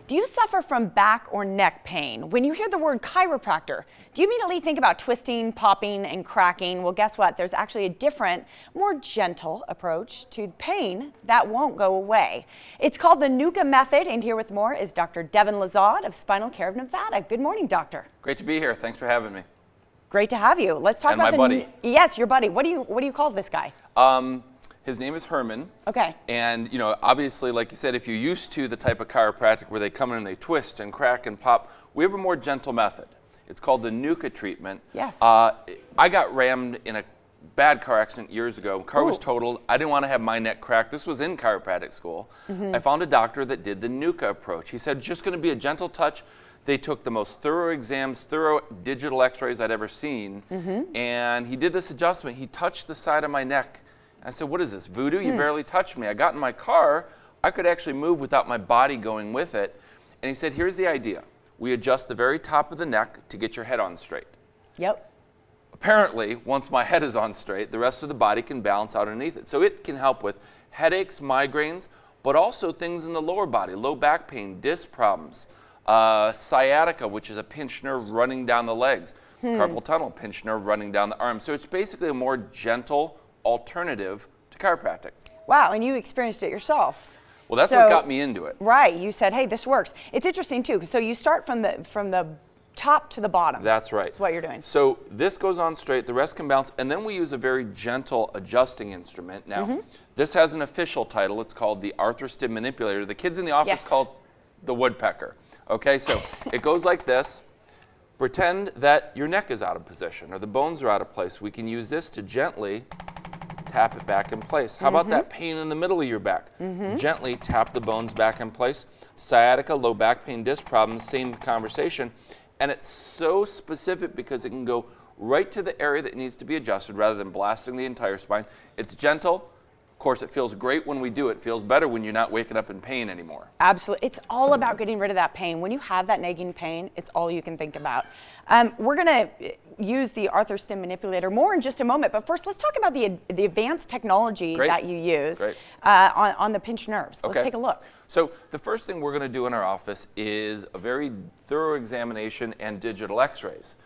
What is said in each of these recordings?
Do you suffer from back or neck pain? When you hear the word chiropractor, do you immediately think about twisting, popping, and cracking? Well, guess what? There's actually a different, more gentle approach to pain that won't go away. It's called the NUCCA method, and here with more is Dr. Devin Lazard of Spinal Care of Nevada. Good morning, doctor. Great to be here. Thanks for having me. Great to have you. Let's talk about my buddy. Yes, your buddy. What do you call this guy? His name is Herman. Okay. And, you know, obviously, like you said, if you're used to the type of chiropractic where they come in and they twist and crack and pop, we have a more gentle method. It's called the NUCCA treatment. Yes. I got rammed in a bad car accident years ago. Car was totaled. I didn't want to have my neck cracked. This was in chiropractic school. I found a doctor that did the NUCCA approach. He said, just going to be a gentle touch. They took the most thorough exams, thorough digital x-rays I'd ever seen. And he did this adjustment. He touched the side of my neck. I said, what is this, voodoo? You barely touched me. I got in my car. I could actually move without my body going with it. And he said, here's the idea. We adjust the very top of the neck to get your head on straight. Yep. Apparently, once my head is on straight, the rest of the body can balance out underneath it. So it can help with headaches, migraines, but also things in the lower body, low back pain, disc problems, sciatica, which is a pinched nerve running down the legs, carpal tunnel, pinched nerve running down the arms. So it's basically a more gentle alternative to chiropractic. Wow, and you experienced it yourself. Well, that's what got me into it. Right, you said, hey, this works. It's interesting too. So you start from the top to the bottom. That's right. That's what you're doing. So this goes on straight, the rest can bounce, and then we use a very gentle adjusting instrument. Now, this has an official title. It's called the arthrostim manipulator. The kids in the office call it the woodpecker. Okay, so it goes like this. Pretend that your neck is out of position or the bones are out of place. We can use this to gently tap it back in place. How about that pain in the middle of your back? Gently tap the bones back in place. Sciatica, low back pain, disc problems, same conversation. And it's so specific because it can go right to the area that needs to be adjusted rather than blasting the entire spine. It's gentle. Of course, it feels great when we do it. It feels better when you're not waking up in pain anymore. Absolutely. It's all about getting rid of that pain. When you have that nagging pain, it's all you can think about. We're going to use the arthrostim manipulator more in just a moment, but first let's talk about the advanced technology that you use on the pinched nerves. Let's take a look. So the first thing we're going to do in our office is a very thorough examination and digital x-rays.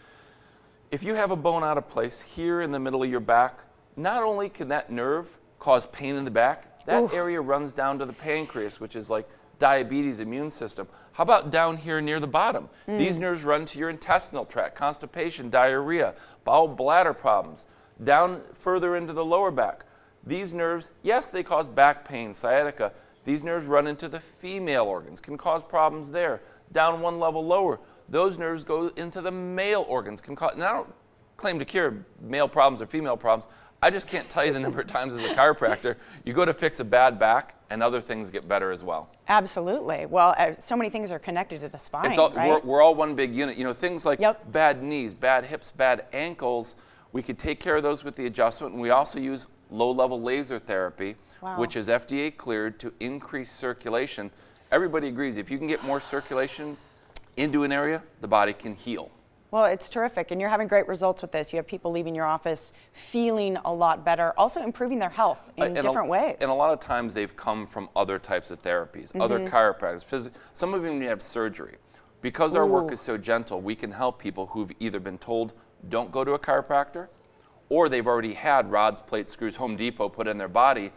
If you have a bone out of place here in the middle of your back, not only can that nerve cause pain in the back, that area runs down to the pancreas, which is like diabetes, immune system. How about down here near the bottom? These nerves run to your intestinal tract, constipation, diarrhea, bowel bladder problems. Down further into the lower back. These nerves, yes, they cause back pain, sciatica. These nerves run into the female organs, can cause problems there. Down one level lower, those nerves go into the male organs, can cause, and I don't claim to cure male problems or female problems. I just can't tell you the number of times as a chiropractor, you go to fix a bad back and other things get better as well. Absolutely. Well, so many things are connected to the spine, right? We're all one big unit. You know, things like bad knees, bad hips, bad ankles, we could take care of those with the adjustment. And we also use low-level laser therapy, which is FDA cleared to increase circulation. Everybody agrees if you can get more circulation into an area, the body can heal. Well, it's terrific, and you're having great results with this. You have people leaving your office feeling a lot better, also improving their health in different ways. And a lot of times they've come from other types of therapies, other chiropractors, some of them even have surgery. Because our work is so gentle, we can help people who've either been told, don't go to a chiropractor, or they've already had rods, plates, screws, Home Depot put in their body,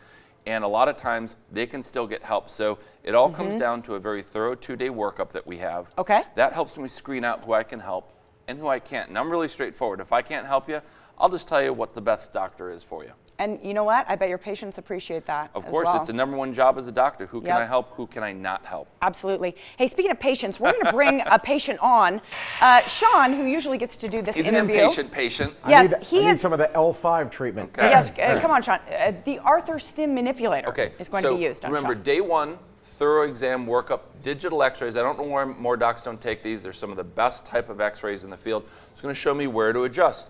and a lot of times they can still get help. So it all comes down to a very thorough 2-day workup that we have. Okay. That helps me screen out who I can help and who I can't. And I'm really straightforward. If I can't help you, I'll just tell you what the best doctor is for you. And you know what? I bet your patients appreciate that. Of course, it's the #1 job as a doctor. Who can I help? Who can I not help? Absolutely. Hey, speaking of patients, we're going to bring a patient on. Sean, who usually gets to do this interview. He's an impatient patient. Yes, I need some of the L5 treatment. Okay. Yes, come on, Sean. The arthrostim manipulator is going to be used on remember, Sean. day 1, thorough exam, workup, digital x-rays. I don't know why more docs don't take these. They're some of the best type of x-rays in the field. It's going to show me where to adjust.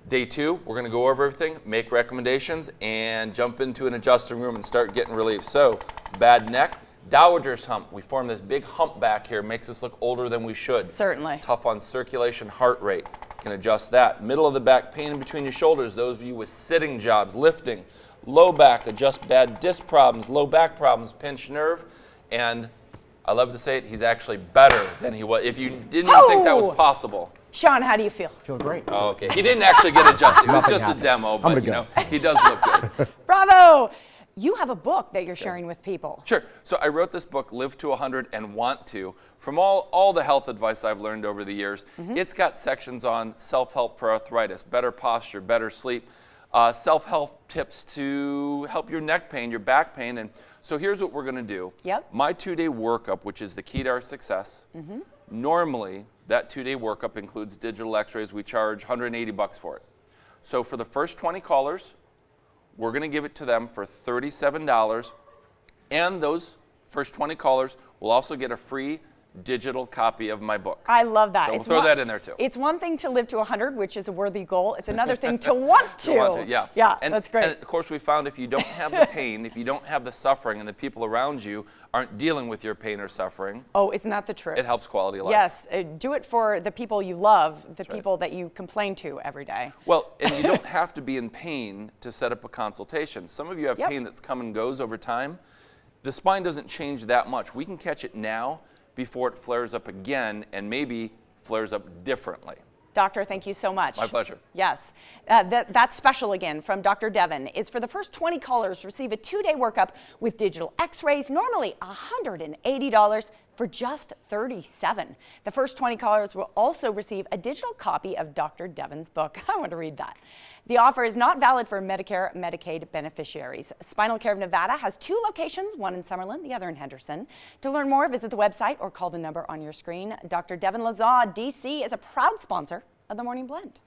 Day 2, we're going to go over everything, make recommendations, and jump into an adjusting room and start getting relief. So, bad neck, dowager's hump. We form this big hump back here, makes us look older than we should. Certainly. Tough on circulation, heart rate. Can adjust that. Middle of the back, pain in between your shoulders. Those of you with sitting jobs, lifting. Low back, adjust bad disc problems, low back problems, pinched nerve, and I love to say it, he's actually better than he was. If you didn't even think that was possible. Sean, how do you feel? Feel great. Oh, okay. He didn't actually get adjusted. It was Nothing just a happened. demo, but good. you know, he does look good. Bravo! You have a book that you're sharing with people. Sure. So I wrote this book, Live to 100 and Want to, from all the health advice I've learned over the years. It's got sections on self-help for arthritis, better posture, better sleep, self-help tips to help your neck pain, your back pain. And so here's what we're going to do. Yep. My 2-day workup, which is the key to our success. Normally, that 2-day workup includes digital x-rays. We charge $180 for it. So for the first 20 callers, we're going to give it to them for $37. And those first 20 callers will also get a free digital copy of my book. I love that. So we'll throw that in there too. It's one thing to live to 100, which is a worthy goal. It's another thing to want to. Yeah. Yeah, And, that's great. And of course, we found if you don't have the pain, if you don't have the suffering, and the people around you aren't dealing with your pain or suffering, Oh, isn't that the truth? it helps quality of life. Yes, do it for the people you love, the people that you complain to every day. Well, and you don't have to be in pain to set up a consultation. Some of you have pain that's come and goes over time. The spine doesn't change that much. We can catch it now before it flares up again and maybe flares up differently. Doctor, thank you so much. My pleasure. Yes. That special again from Dr. Devin is for the first 20 callers receive a 2-day workup with digital x-rays, normally $180 for just $37. The first 20 callers will also receive a digital copy of Dr. Devin's book. I want to read that. The offer is not valid for Medicare, Medicaid beneficiaries. Spinal Care of Nevada has 2 locations, one in Summerlin, the other in Henderson. To learn more, visit the website or call the number on your screen. Dr. Devin Lazar, DC, is a proud sponsor of the Morning Blend.